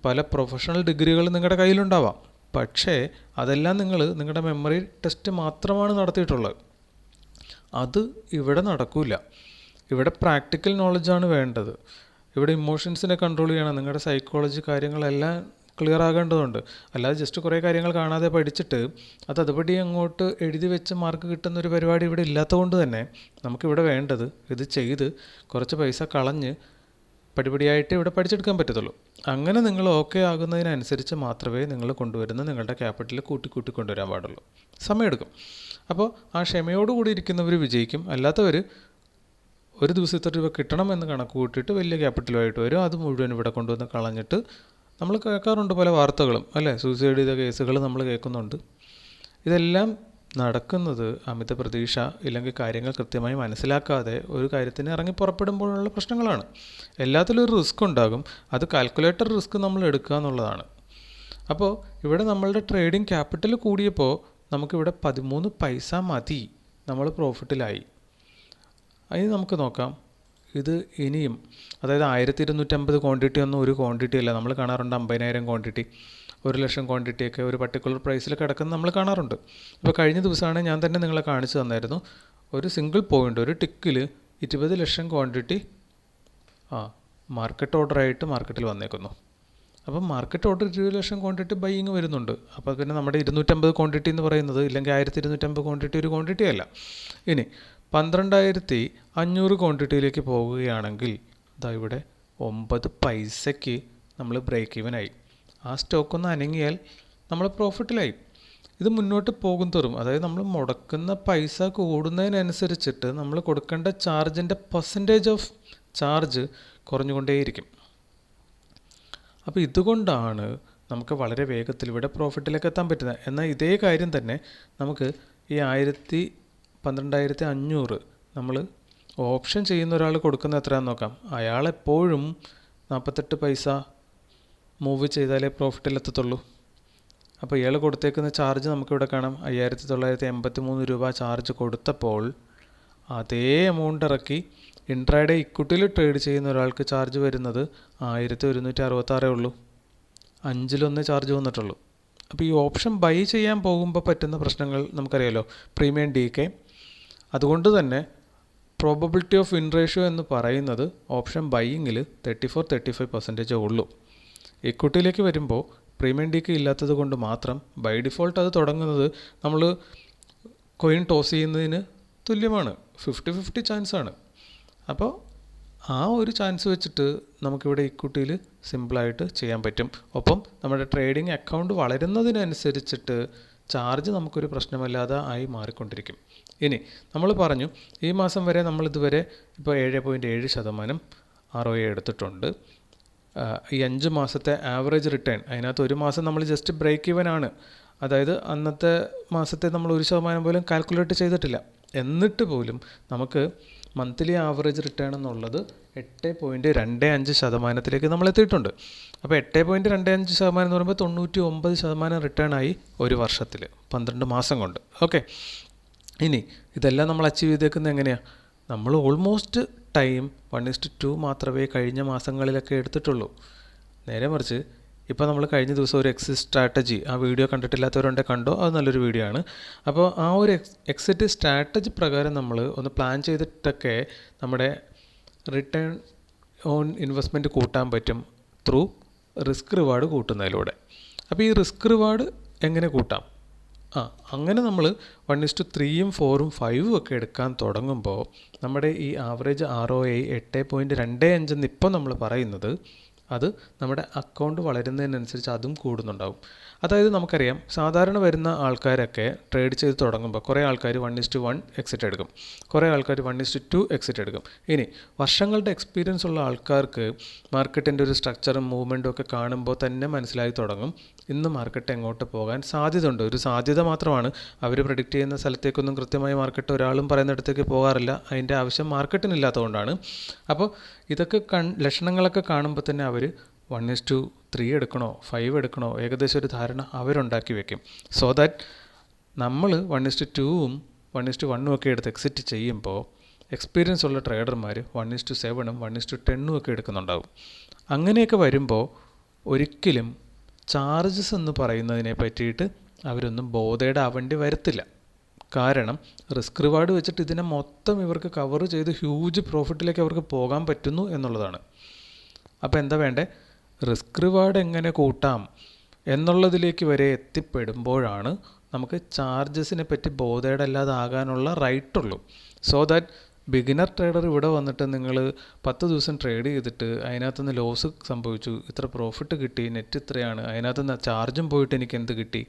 പല പ്രൊഫഷണൽ ഡിഗ്രികൾ നിങ്ങളുടെ കയ്യിലുണ്ടാവാം. പക്ഷേ അതെല്ലാം നിങ്ങളുടെ മെമ്മറി ടെസ്റ്റ് മാത്രമാണ് നടത്തിയിട്ടുള്ളത്. അത് ഇവിടെ നടക്കില്ല. ഇവിടെ പ്രാക്ടിക്കൽ നോളജാണ് വേണ്ടത്. ഇവിടെ ഇമോഷൻസിനെ കൺട്രോൾ ചെയ്യണം. നിങ്ങളുടെ സൈക്കോളജി കാര്യങ്ങളെല്ലാം ക്ലിയർ ആകേണ്ടതുണ്ട്. അല്ലാതെ ജസ്റ്റ് കുറേ കാര്യങ്ങൾ കാണാതെ പഠിച്ചിട്ട് അതുപടി അങ്ങോട്ട് എഴുതി വെച്ച് മാർക്ക് കിട്ടുന്നൊരു പരിപാടി ഇവിടെ ഇല്ലാത്തതുകൊണ്ട് തന്നെ നമുക്കിവിടെ വേണ്ടത് ഇത് ചെയ്ത് കുറച്ച് പൈസ കളഞ്ഞ് പടിപടിയായിട്ട് ഇവിടെ പഠിച്ചെടുക്കാൻ പറ്റത്തുള്ളൂ. അങ്ങനെ നിങ്ങൾ ഓക്കെ ആകുന്നതിനനുസരിച്ച് മാത്രമേ നിങ്ങൾ കൊണ്ടുവരുന്ന നിങ്ങളുടെ ക്യാപിറ്റൽ കൂട്ടി കൊണ്ടുവരാൻ പാടുള്ളൂ. സമയമെടുക്കും. അപ്പോൾ ആ ക്ഷമയോടുകൂടി ഇരിക്കുന്നവർ വിജയിക്കും. അല്ലാത്തവർ ഒരു ദിവസം ഇത്ര രൂപ കിട്ടണമെന്ന് കണക്ക് കൂട്ടിയിട്ട് വലിയ ക്യാപിറ്റലുമായിട്ട് വരും. അത് മുഴുവൻ ഇവിടെ കൊണ്ടുവന്ന് കളഞ്ഞിട്ട് നമ്മൾ കേൾക്കാറുണ്ട് പല വാർത്തകളും അല്ലേ, സൂസൈഡ് ചെയ്ത കേസുകൾ നമ്മൾ കേൾക്കുന്നുണ്ട്. ഇതെല്ലാം നടക്കുന്നത് അമിത പ്രതീക്ഷ ഇല്ലെങ്കിൽ കാര്യങ്ങൾ കൃത്യമായി മനസ്സിലാക്കാതെ ഒരു കാര്യത്തിന് ഇറങ്ങി പുറപ്പെടുമ്പോഴുള്ള പ്രശ്നങ്ങളാണ്. എല്ലാത്തിലും ഒരു റിസ്ക് ഉണ്ടാകും. അത് കാൽക്കുലേറ്റർ റിസ്ക് നമ്മൾ എടുക്കുക എന്നുള്ളതാണ്. അപ്പോൾ ഇവിടെ നമ്മളുടെ ട്രേഡിംഗ് ക്യാപിറ്റൽ കൂടിയപ്പോൾ നമുക്കിവിടെ 13 പൈസ മതി, നമ്മൾ പ്രോഫിറ്റിലായി. അതിന് നമുക്ക് നോക്കാം. ഇത് ഇനിയും അതായത് 1250 ക്വാണ്ടിറ്റി ഒന്നും ഒരു ക്വാണ്ടിറ്റി അല്ല. നമ്മൾ കാണാറുണ്ട് 50,000 ക്വാണ്ടിറ്റി, 1,00,000 ക്വാണ്ടിറ്റിയൊക്കെ ഒരു പർട്ടിക്കുലർ പ്രൈസിൽ കിടക്കുന്ന നമ്മൾ കാണാറുണ്ട്. ഇപ്പോൾ കഴിഞ്ഞ ദിവസമാണ് ഞാൻ തന്നെ നിങ്ങളെ കാണിച്ചു തന്നായിരുന്നു. ഒരു സിംഗിൾ പോയിൻ്റ് ഒരു ടിക്കിൽ 20 ലക്ഷം ക്വാണ്ടിറ്റി മാർക്കറ്റ് ഓർഡറായിട്ട് മാർക്കറ്റിൽ വന്നേക്കുന്നു. അപ്പം മാർക്കറ്റ് ഓർഡർ 20 ലക്ഷം ക്വാണ്ടിറ്റി ബൈയിങ് വരുന്നുണ്ട്. അപ്പോൾ പിന്നെ നമ്മുടെ 250 ക്വാണ്ടിറ്റി എന്ന് പറയുന്നത് ഇല്ലെങ്കിൽ 1250 ക്വാണ്ടിറ്റി ഒരു ക്വാണ്ടിറ്റി അല്ല. ഇനി 12,500 ക്വാണ്ടിറ്റിയിലേക്ക് പോകുകയാണെങ്കിൽ ഇവിടെ 9 പൈസയ്ക്ക് നമ്മൾ ബ്രേക്ക് ഈവനായി. ആ സ്റ്റോക്കൊന്ന് അനങ്ങിയാൽ നമ്മൾ പ്രോഫിറ്റിലായി. ഇത് മുന്നോട്ട് പോകും തോറും അതായത് നമ്മൾ മുടക്കുന്ന പൈസ കൂടുന്നതിനനുസരിച്ചിട്ട് നമ്മൾ കൊടുക്കേണ്ട ചാർജിൻ്റെ പെർസെൻറ്റേജ് ഓഫ് ചാർജ് കുറഞ്ഞുകൊണ്ടേയിരിക്കും. അപ്പോൾ ഇതുകൊണ്ടാണ് നമുക്ക് വളരെ വേഗത്തിൽ ഇവിടെ പ്രോഫിറ്റിലേക്ക് എത്താൻ പറ്റുന്നത്. എന്നാൽ ഇതേ കാര്യം തന്നെ നമുക്ക് ഈ 12,500 നമ്മൾ ഓപ്ഷൻ ചെയ്യുന്ന ഒരാൾ കൊടുക്കുന്ന എത്രയാണെന്ന് നോക്കാം. അയാളെപ്പോഴും 48 പൈസ മൂവ് ചെയ്താലേ പ്രോഫിറ്റിലെത്തത്തുള്ളൂ. അപ്പോൾ ഇയാൾ കൊടുത്തേക്കുന്ന ചാർജ് നമുക്കിവിടെ കാണാം. 5,983 രൂപ ചാർജ് കൊടുത്തപ്പോൾ അതേ എമൗണ്ട് ഇറക്കി ഇൻട്രാഡേ ഇക്വിറ്റിയിൽ ട്രേഡ് ചെയ്യുന്ന ഒരാൾക്ക് ചാർജ് വരുന്നത് 1,166 ഉള്ളൂ. 5-1 ചാർജ് വന്നിട്ടുള്ളൂ. അപ്പോൾ ഈ ഓപ്ഷൻ ബൈ ചെയ്യാൻ പോകുമ്പോൾ പറ്റുന്ന പ്രശ്നങ്ങൾ നമുക്കറിയാലോ, പ്രീമിയം DK. അതുകൊണ്ട് തന്നെ പ്രോബബിലിറ്റി ഓഫ് വിൻ റേഷ്യോ എന്ന് പറയുന്നത് ഓപ്ഷൻ ബൈയിങ്ങിൽ 34-35% ഉള്ളൂ. ഇക്വിറ്റിയിലേക്ക് വരുമ്പോൾ പ്രീമിയം DK ഇല്ലാത്തത് കൊണ്ട് മാത്രം ബൈ ഡിഫോൾട്ട് അത് തുടങ്ങുന്നത് നമ്മൾ കോയിൻ ടോസ് ചെയ്യുന്നതിന് തുല്യമാണ്. 50-50 ചാൻസാണ്. അപ്പോൾ ആ ഒരു ചാൻസ് വെച്ചിട്ട് നമുക്കിവിടെ ഇക്വിറ്റിയിൽ സിമ്പിളായിട്ട് ചെയ്യാൻ പറ്റും. ഒപ്പം നമ്മുടെ ട്രേഡിംഗ് അക്കൗണ്ട് വളരുന്നതിനനുസരിച്ചിട്ട് ചാർജ് നമുക്കൊരു പ്രശ്നമല്ലാതെ ആയി മാറിക്കൊണ്ടിരിക്കും. ഇനി നമ്മൾ പറഞ്ഞു ഈ മാസം വരെ നമ്മളിതുവരെ ഇപ്പോൾ 7.7% ROA എടുത്തിട്ടുണ്ട്. ഈ 5 മാസത്തെ ആവറേജ് റിട്ടേൺ, അതിനകത്ത് ഒരു മാസം നമ്മൾ ജസ്റ്റ് ബ്രേക്ക് ഈവൻ ആണ്. അതായത് അന്നത്തെ മാസത്തെ നമ്മൾ 1% പോലും കാൽക്കുലേറ്റ് ചെയ്തിട്ടില്ല. എന്നിട്ട് പോലും നമുക്ക് മന്ത്ലി ആവറേജ് റിട്ടേൺ എന്നുള്ളത് 8.25% നമ്മൾ എത്തിയിട്ടുണ്ട്. അപ്പോൾ 8.25% എന്ന് പറയുമ്പോൾ 99% റിട്ടേൺ ആയി ഒരു വർഷത്തിൽ 12 മാസം കൊണ്ട്. ഓക്കെ, ഇനി ഇതെല്ലാം നമ്മൾ അച്ചീവ് ചെയ്തേക്കുന്നത് എങ്ങനെയാണ്? നമ്മൾ ഓൾമോസ്റ്റ് ടൈം 1:2 മാത്രമേ കഴിഞ്ഞ മാസങ്ങളിലൊക്കെ എടുത്തിട്ടുള്ളൂ. നേരെ മറിച്ച് ഇപ്പോൾ നമ്മൾ കഴിഞ്ഞ ദിവസം ഒരു എക്സിറ്റ് സ്ട്രാറ്റജി, ആ വീഡിയോ കണ്ടിട്ടില്ലാത്തവരുണ്ടെങ്കിൽ കണ്ടോ, അത് നല്ലൊരു വീഡിയോ ആണ്. അപ്പോൾ ആ ഒരു എക്സിറ്റ് സ്ട്രാറ്റജി പ്രകാരം നമ്മൾ ഒന്ന് പ്ലാൻ ചെയ്തിട്ടൊക്കെ നമ്മുടെ റിട്ടേൺ ഓൺ ഇൻവെസ്റ്റ്മെൻറ്റ് കൂട്ടാൻ പറ്റും ത്രൂ റിസ്ക് റിവാർഡ് കൂട്ടുന്നതിലൂടെ. അപ്പോൾ ഈ റിസ്ക് റിവാർഡ് എങ്ങനെ കൂട്ടാം? അങ്ങനെ നമ്മൾ 1:3, 4, 5 ഒക്കെ എടുക്കാൻ തുടങ്ങുമ്പോൾ നമ്മുടെ ഈ ആവറേജ് ROA 8.25 എന്ന് ഇപ്പോൾ നമ്മൾ പറയുന്നത്, അത് നമ്മുടെ അക്കൗണ്ട് വളരുന്നതിനനുസരിച്ച് അതും കൂടുന്നുണ്ടാവും. അതായത് നമുക്കറിയാം, സാധാരണ വരുന്ന ആൾക്കാരൊക്കെ ട്രേഡ് ചെയ്ത് തുടങ്ങുമ്പോൾ കുറേ ആൾക്കാർ 1:1 എക്സിറ്റ് എടുക്കും, കുറേ ആൾക്കാർ 1:2 എക്സിറ്റ് എടുക്കും. ഇനി വർഷങ്ങളുടെ എക്സ്പീരിയൻസ് ഉള്ള ആൾക്കാർക്ക് മാർക്കറ്റിൻ്റെ ഒരു സ്ട്രക്ചറും മൂവ്മെൻറ്റും ഒക്കെ കാണുമ്പോൾ തന്നെ മനസ്സിലായി തുടങ്ങും ഇന്ന് മാർക്കറ്റ് എങ്ങോട്ട് പോകാൻ സാധ്യതയുണ്ട്. ഒരു സാധ്യത മാത്രമാണ്. അവർ പ്രെഡിക്റ്റ് ചെയ്യുന്ന സ്ഥലത്തേക്കൊന്നും കൃത്യമായി മാർക്കറ്റ് ഒരാളും പറയുന്നിടത്തേക്ക് പോകാറില്ല. അതിൻ്റെ ആവശ്യം മാർക്കറ്റിനില്ലാത്തതുകൊണ്ടാണ്. അപ്പോൾ ഇതൊക്കെ ലക്ഷണങ്ങളൊക്കെ കാണുമ്പോൾ തന്നെ അവർ 1:3 എടുക്കണോ 5 എടുക്കണോ ഏകദേശം ഒരു ധാരണ അവരുണ്ടാക്കി വെക്കും. സോ ദാറ്റ് നമ്മൾ 1:2ഉം 1:1 ഒക്കെ എടുത്ത് എക്സിറ്റ് ചെയ്യുമ്പോൾ എക്സ്പീരിയൻസ് ഉള്ള ട്രേഡർമാർ 1:7ഉം 1:10ഉം ഒക്കെ എടുക്കുന്നുണ്ടാവും. അങ്ങനെയൊക്കെ വരുമ്പോൾ ഒരിക്കലും ചാർജസ് എന്ന് പറയുന്നതിനെ പറ്റിയിട്ട് അവരൊന്നും ബോധേഡ് ആവേണ്ടി വരത്തില്ല. കാരണം റിസ്ക് റിവാർഡ് വെച്ചിട്ട് ഇതിനെ മൊത്തം ഇവർക്ക് കവർ ചെയ്ത് ഹ്യൂജ് പ്രോഫിറ്റിലേക്ക് അവർക്ക് പോകാൻ പറ്റുന്നു എന്നുള്ളതാണ്. അപ്പോൾ എന്താ വേണ്ടേ? റിസ്ക് റിവാർഡ് എങ്ങനെ കൂട്ടാം എന്നുള്ളതിലേക്ക് വരെ എത്തിപ്പെടുമ്പോഴാണ് നമുക്ക് ചാർജസിനെ പറ്റി ബോധേഡല്ലാതെ ആകാനുള്ള റൈറ്റുള്ളൂ. സോ ദാറ്റ് ബിഗിനർ ട്രേഡർ ഇവിടെ വന്നിട്ട് നിങ്ങൾ 10 ദിവസം ട്രേഡ് ചെയ്തിട്ട് അതിനകത്തുനിന്ന് ലോസ് സംഭവിച്ചു, ഇത്ര പ്രോഫിറ്റ് കിട്ടി, നെറ്റ് ഇത്രയാണ്, അതിനകത്തുനിന്ന് ചാർജും പോയിട്ട് എനിക്ക് എന്ത് കിട്ടി,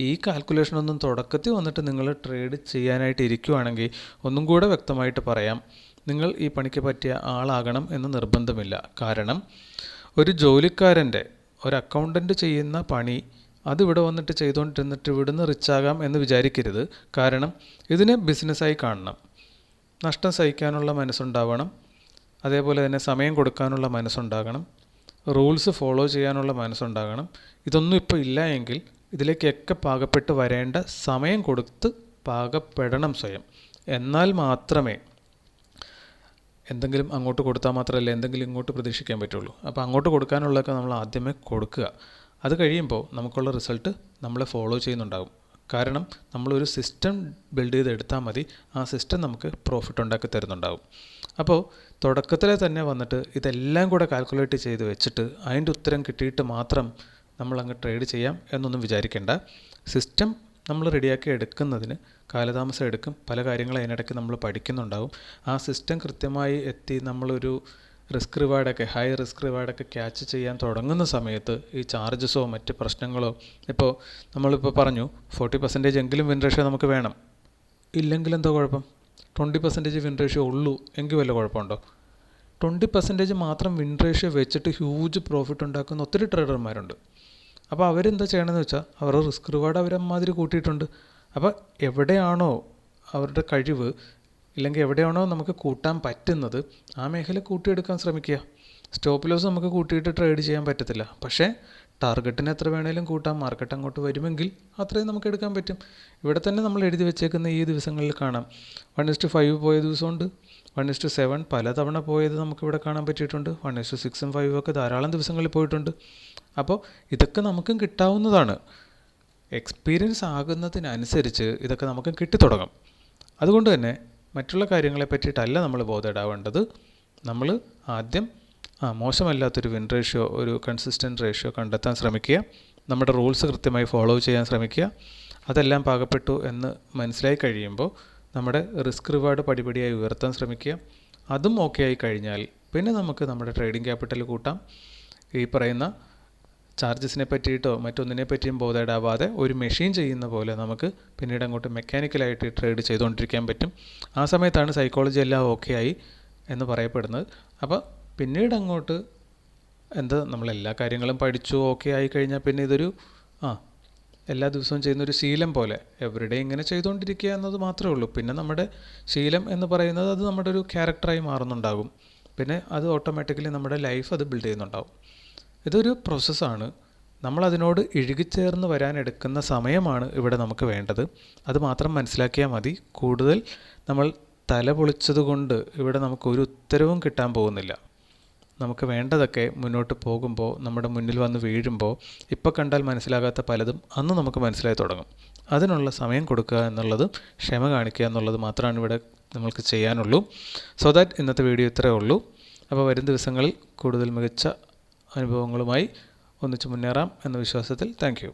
ഈ കാൽക്കുലേഷനൊന്നും തുടക്കത്തിൽ വന്നിട്ട് നിങ്ങൾ ട്രേഡ് ചെയ്യാനായിട്ട് ഇരിക്കുവാണെങ്കിൽ ഒന്നും കൂടെ വ്യക്തമായിട്ട് പറയാം, നിങ്ങൾ ഈ പണിക്ക് പറ്റിയ ആളാകണം എന്ന് നിർബന്ധമില്ല. കാരണം ഒരു ജോലിക്കാരൻ്റെ, ഒരു അക്കൗണ്ടൻറ്റ് ചെയ്യുന്ന പണി അതിവിടെ വന്നിട്ട് ചെയ്തുകൊണ്ടിരുന്നിട്ട് ഇവിടുന്ന് റിച്ചാകാം എന്ന് വിചാരിക്കരുത്. കാരണം ഇതിനെ ബിസിനസ്സായി കാണണം. നഷ്ടം സഹിക്കാനുള്ള മനസ്സുണ്ടാവണം, അതേപോലെ തന്നെ സമയം കൊടുക്കാനുള്ള മനസ്സുണ്ടാകണം, റൂൾസ് ഫോളോ ചെയ്യാനുള്ള മനസ്സുണ്ടാകണം. ഇതൊന്നും ഇപ്പോൾ ഇല്ല എങ്കിൽ ഇതിലേക്കൊക്കെ പാകപ്പെട്ട് വരേണ്ട സമയം കൊടുത്ത് പാകപ്പെടണം സ്വയം. എന്നാൽ മാത്രമേ എന്തെങ്കിലും അങ്ങോട്ട് കൊടുത്താൽ മാത്രമല്ല എന്തെങ്കിലും ഇങ്ങോട്ട് പ്രതീക്ഷിക്കാൻ പറ്റുള്ളൂ. അപ്പോൾ അങ്ങോട്ട് കൊടുക്കാനുള്ളതൊക്കെ നമ്മൾ ആദ്യമേ കൊടുക്കുക. അത് കഴിയുമ്പോൾ നമുക്കുള്ള റിസൾട്ട് നമ്മളെ ഫോളോ ചെയ്യുന്നുണ്ടാകും. കാരണം നമ്മളൊരു സിസ്റ്റം ബിൽഡ് ചെയ്തെടുത്താൽ മതി, ആ സിസ്റ്റം നമുക്ക് പ്രോഫിറ്റ് ഉണ്ടാക്കി തരുന്നുണ്ടാകും. അപ്പോൾ തുടക്കത്തിലെ തന്നെ വന്നിട്ട് ഇതെല്ലാം കൂടെ കാൽക്കുലേറ്റ് ചെയ്ത് വെച്ചിട്ട് അതിൻ്റെ ഉത്തരം കിട്ടിയിട്ട് മാത്രം നമ്മളങ്ങ് ട്രേഡ് ചെയ്യാം എന്നൊന്നും വിചാരിക്കേണ്ട. സിസ്റ്റം നമ്മൾ റെഡിയാക്കി എടുക്കുന്നതിന് കാലതാമസം എടുക്കും. പല കാര്യങ്ങളും അതിനിടയ്ക്ക് നമ്മൾ പഠിക്കുന്നുണ്ടാവും. ആ സിസ്റ്റം കൃത്യമായി എത്തി നമ്മളൊരു റിസ്ക് റിവാർഡൊക്കെ, ഹൈ റിസ്ക് റിവാർഡൊക്കെ ക്യാച്ച് ചെയ്യാൻ തുടങ്ങുന്ന സമയത്ത് ഈ ചാർജസോ മറ്റ് പ്രശ്നങ്ങളോ, ഇപ്പോൾ നമ്മളിപ്പോൾ പറഞ്ഞു 40% എങ്കിലും വിൻ റേഷ്യോ നമുക്ക് വേണം. ഇല്ലെങ്കിൽ എന്താ കുഴപ്പം? 20% വിൻ റേഷ്യോ ഉള്ളൂ എങ്കിൽ വല്ല കുഴപ്പമുണ്ടോ? 20% മാത്രം വിൻ റേഷ്യോ വെച്ചിട്ട് ഹ്യൂജ് പ്രോഫിറ്റ് ഉണ്ടാക്കുന്ന ഒത്തിരി ട്രേഡർമാരുണ്ട്. അപ്പോൾ അവരെന്താ ചെയ്യണമെന്ന് വെച്ചാൽ അവരുടെ റിസ്ക് റിവാർഡ് അവരമാതിരി കൂട്ടിയിട്ടുണ്ട്. അപ്പോൾ എവിടെയാണോ അവരുടെ കഴിവ്, ഇല്ലെങ്കിൽ എവിടെയാണോ നമുക്ക് കൂട്ടാൻ പറ്റുന്നത് ആ മേഖല കൂട്ടിയെടുക്കാൻ ശ്രമിക്കുക. സ്റ്റോപ്പ് ലോസ് നമുക്ക് കൂട്ടിയിട്ട് ട്രേഡ് ചെയ്യാൻ പറ്റത്തില്ല, പക്ഷേ ടാർഗറ്റിന് എത്ര വേണേലും കൂട്ടാം. മാർക്കറ്റ് അങ്ങോട്ട് വരുമെങ്കിൽ അത്രയും നമുക്ക് എടുക്കാൻ പറ്റും. ഇവിടെ തന്നെ നമ്മൾ എഴുതി വെച്ചേക്കുന്ന ഈ ദിവസങ്ങളിൽ കാണാം 1:5 പോയ ദിവസമുണ്ട്, 1:7 പലതവണ പോയത് നമുക്കിവിടെ കാണാൻ പറ്റിയിട്ടുണ്ട്, 1:6 5 ഒക്കെ ധാരാളം ദിവസങ്ങളിൽ പോയിട്ടുണ്ട്. അപ്പോൾ ഇതൊക്കെ നമുക്കും കിട്ടാവുന്നതാണ്. എക്സ്പീരിയൻസ് ആകുന്നതിനനുസരിച്ച് ഇതൊക്കെ നമുക്ക് കിട്ടിത്തുടങ്ങും. അതുകൊണ്ട് തന്നെ മറ്റുള്ള കാര്യങ്ങളെ പറ്റിയിട്ടല്ല നമ്മൾ ബോധേഡാവേണ്ടത്. നമ്മൾ ആദ്യം മോശമല്ലാത്തൊരു വിൻ റേഷ്യോ, ഒരു കൺസിസ്റ്റൻറ്റ് റേഷ്യോ കണ്ടെത്താൻ ശ്രമിക്കുക. നമ്മുടെ റൂൾസ് കൃത്യമായി ഫോളോ ചെയ്യാൻ ശ്രമിക്കുക. അതെല്ലാം പാകപ്പെട്ടു എന്ന് മനസ്സിലായി കഴിയുമ്പോൾ നമ്മുടെ റിസ്ക് റിവാർഡ് പടിപടിയായി ഉയർത്താൻ ശ്രമിക്കുക. അതും ഓക്കെ ആയി കഴിഞ്ഞാൽ പിന്നെ നമുക്ക് നമ്മുടെ ട്രേഡിംഗ് ക്യാപിറ്റൽ കൂട്ടാം. ഈ പറയുന്ന ചാർജസിനെ പറ്റിയിട്ടോ മറ്റൊന്നിനെ പറ്റിയും ബോധേഡാവാതെ ഒരു മെഷീൻ ചെയ്യുന്ന പോലെ നമുക്ക് പിന്നീട് അങ്ങോട്ട് മെക്കാനിക്കലായിട്ട് ട്രേഡ് ചെയ്തുകൊണ്ടിരിക്കാൻ പറ്റും. ആ സമയത്താണ് സൈക്കോളജി എല്ലാം ഓക്കെ ആയി എന്ന് പറയപ്പെടുന്നത്. അപ്പോൾ പിന്നീട് അങ്ങോട്ട് നമ്മളെല്ലാ കാര്യങ്ങളും പഠിച്ചു ഓക്കെ ആയി കഴിഞ്ഞാൽ പിന്നെ ഇതൊരു എല്ലാ ദിവസവും ചെയ്യുന്നൊരു ശീലം പോലെ എവറിഡേ ഇങ്ങനെ ചെയ്തുകൊണ്ടിരിക്കുക എന്നത് മാത്രമേ ഉള്ളൂ. പിന്നെ നമ്മുടെ ശീലം എന്ന് പറയുന്നത് അത് നമ്മുടെ ഒരു ക്യാരക്ടറായി മാറുന്നുണ്ടാകും. പിന്നെ അത് ഓട്ടോമാറ്റിക്കലി നമ്മുടെ ലൈഫ് അത് ബിൽഡ് ചെയ്യുന്നുണ്ടാകും. ഇതൊരു പ്രോസസ്സാണ്. നമ്മളതിനോട് ഇഴുകിച്ചേർന്ന് വരാനെടുക്കുന്ന സമയമാണ് ഇവിടെ നമുക്ക് വേണ്ടത്. അത് മാത്രം മനസ്സിലാക്കിയാൽ മതി. കൂടുതൽ നമ്മൾ തല പൊളിച്ചതുകൊണ്ട് ഇവിടെ നമുക്കൊരു ഉത്തരവും കിട്ടാൻ പോകുന്നില്ല. നമുക്ക് വേണ്ടതൊക്കെ മുന്നോട്ട് പോകുമ്പോൾ നമ്മുടെ മുന്നിൽ വന്ന് വീഴുമ്പോൾ ഇപ്പോൾ കണ്ടാൽ മനസ്സിലാകാത്ത പലതും അന്ന് നമുക്ക് മനസ്സിലായി തുടങ്ങും. അതിനുള്ള സമയം കൊടുക്കുക എന്നുള്ളത്, ക്ഷമ കാണിക്കുക എന്നുള്ളത് മാത്രമാണ് ഇവിടെ നമ്മൾക്ക് ചെയ്യാനുള്ളൂ. സോ ദാറ്റ് ഇന്നത്തെ വീഡിയോ ഇത്രയേ ഉള്ളൂ. അപ്പോൾ വരും ദിവസങ്ങളിൽ കൂടുതൽ മികച്ച അനുഭവങ്ങളുമായി ഒന്നിച്ച് മുന്നേറാം എന്ന വിശ്വാസത്തിൽ താങ്ക് യു.